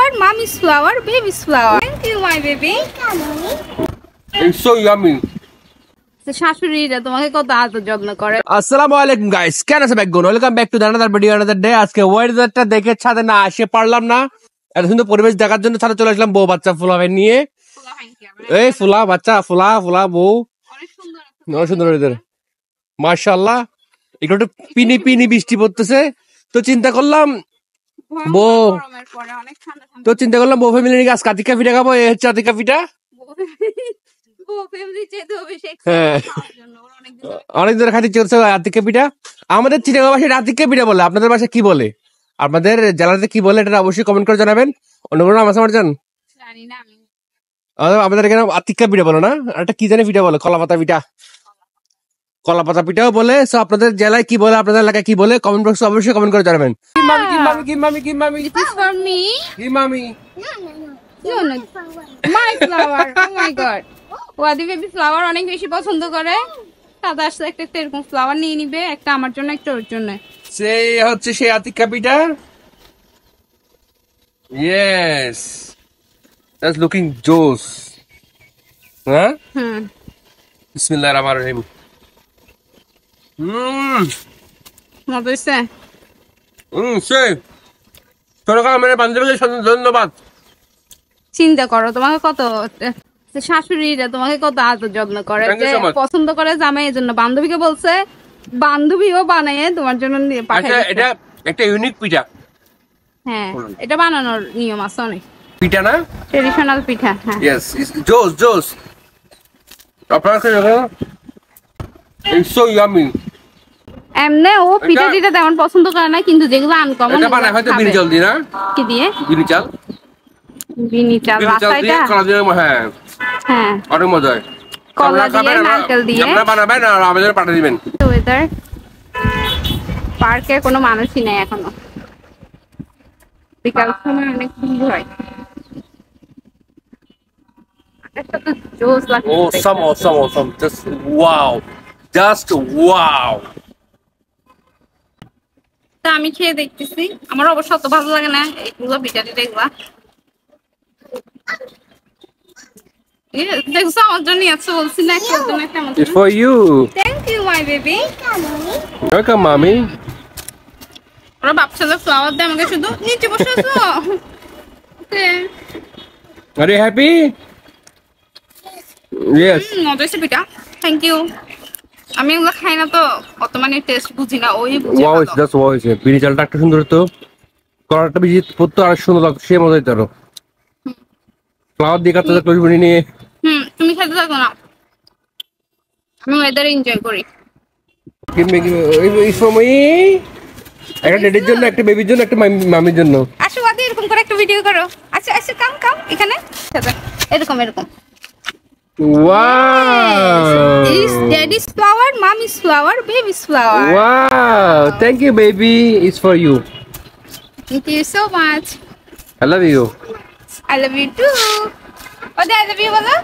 flower, mommy's flower, baby's flower. Thank you, my baby. It's so yummy. শাশুড়িরা তোমাকে কত আদর যত্ন করে। আসসালামু আলাইকুম গাইস, কেন আছেন back? Welcome back to another video, another day. আজকে ওয়েদারটা দেখে ছাদে না আসে পারলাম না, এত সুন্দর পরিবেশ দেখার জন্য ছাদে চলে আসলাম বউ বাচ্চা ফুলাভাই নিয়ে। এই ফুলা বাচ্চা, ফুলা ফুলা বউ অনেক সুন্দর ওয়েদার মাশাআল্লাহ। একটু পিনি পিনি বৃষ্টি পড়তেছে, তো চিন্তা করলাম বউ ফ্যামিলি নিয়ে আজকে আতিকা পিঠা খাবো। এই হচ্ছে আতিকা পিঠা। অনেক ধরে খাইতে চলছে আতিকা পিঠা। আমাদের চিটাগাং ভাষায় আতিকা পিঠা বলে, আপনাদের ভাষায় কি বলে, আপনাদের জেলাতে কি বলে, এটা অবশ্যই কমেন্ট করে জানাবেন। অন্য কোনো নাম আছে আমার জান? আমাদের এখানে আতিকা পিঠা বলে না, একটা কি জানি পিঠা বলে, কলাপাতা পিঠা, কলাপাতা পিঠাও বলে। সো আপনাদের জেলায় কি বলে, আপনাদের এলাকায় কি বলে, কমেন্ট বক্সে অবশ্যই কমেন্ট করে জানাবেন। My flower, oh my god. ওয়াদি বেবি ফ্লাওয়ার অনেক বেশি পছন্দ করে। দাদা আসলে একটা এরকম ফ্লাওয়ার নিয়ে নিবে, একটা আমার জন্য, একটা ওর জন্য। সেই হচ্ছে সেই আতিকা পিঠা। ইয়েস, দ্যাটস লুকিং জোস। হ্যাঁ, বিসমিল্লাহির রহমানির রহিম। মজা হয়েছে। সেই তোরা আমার বান্ধবীদের ধন্যবাদ। চিন্তা করো, তোমাকে কত শাশুড়িরা তোমাকে কত আদর যত্ন করে, পছন্দ করে জামাই, এর জন্য বান্ধবীকে বলছে, বান্ধবীও বানায় তোমার জন্য পাঠায়। এটা একটা ইউনিক পিঠা। হ্যাঁ, এটা বানানোর নিয়ম আছে অনেক। পিঠা না, ট্রেডিশনাল পিঠা। হ্যাঁ, ইয়েস, জোস জোস। আপনারা কি জানেন, ইটস সো ইয়ামি। এমনে ও পিঠা টিটা তেমন পছন্দ করে না, কিন্তু যেগুলো আনকমন, এটা বানায় হয়তো বিনি চাল দিয়ে। না কি দিয়ে? বিনি চাল, বিনি চাল রাস্তাটা। হ্যাঁ হ্যাঁ, অনেক মজা হয়। কলা দিয়ে, নারকেল দিয়ে আপনারা বানাবেন আর আমাদের পাঠিয়ে দিবেন। ওয়েদার পার্কে কোনো মানুষই নেই এখনো, বিকাল সময় অনেক ভিড় হয়। এটা তো জোস লাগে। Awesome. Just wow. তা আমি খেয়ে দেখতেছি, আমার অবশ্য অত ভালো লাগে না এগুলো পিঠা টিঠা এগুলা। দেখছো আমার জন্য আছে, বলছি না একটার জন্য একটা আমার জন্য। It's for you. Thank you, my baby. Welcome, mommy. ওরা বাচ্চারা ফ্লাওয়ার দেয় আমাকে, শুধু নিচে বসে আছো। Are you happy? Yes. মজা হয়েছে পিঠা, থ্যাংক ইউ। আমি এগুলো খাই না তো অত মানে টেস্ট বুঝি না, ওই বুঝি। Wow, it's just wow. বিনি চালটা একটা সুন্দর, তো কড়াটা বেশি পড়তো আর সুন্দর লাগতো, সে মজা হইতো আরো। ফ্লাওয়ার দিয়ে কাটতে ক্লোজ বনি নিয়ে। তুমি খেতে থাকো না, আমি ওয়েদার এনজয় করি। একটা ডেডির জন্য, একটা বেবির জন্য, একটা মামির জন্য। আসো বাদে এরকম করে একটা ভিডিও করো। আচ্ছা আচ্ছা, কাম এখানে এরকম এরকম। Wow. It's daddy's flower, mommy's flower, baby's flower. Wow. Thank you, baby. It's for you. Thank you so much. I love you. I love you too. Ode I love you bolo.